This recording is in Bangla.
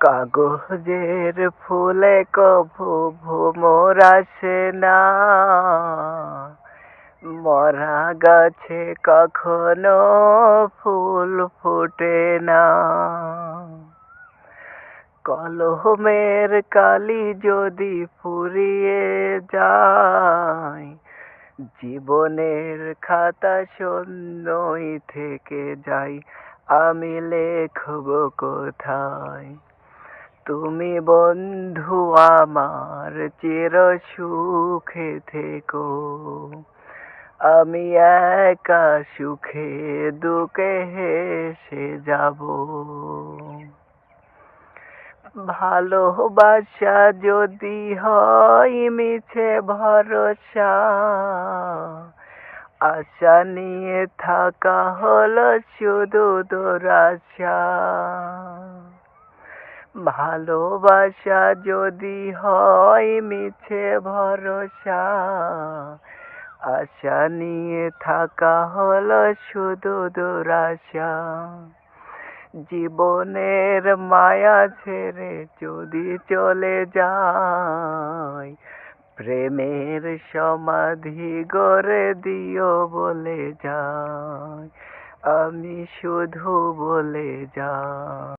কাগজের ফুলে কভু ভ্রমর আসে না, মরা গাছে কখনো ফুল ফোটে না। কলমের কালি যদি ফুরিয়ে যায়, জীবনের খাতা শূন্যই থেকে যায়। আমি লেখব কোথায়? তুমি বন্ধু আমার চির সুখে থেকো, আমি একা সুখে দুঃখে হেসে যাব। ভালোবাসা যদি হয় মিছে ভরসা, আশা নিয়ে থাকা হলো শুধু দুরাশা। ভালোবাসা যদি হয় মিছে ভরসা, আশা নিয়ে থাকা হলো শুধু দুরাশা। জীবনের মায়া ছেড়ে যদি চলে যায়, প্রেমের সমাধি গড়ে দিও বলে যায়, আমি শুধু বলে যাই।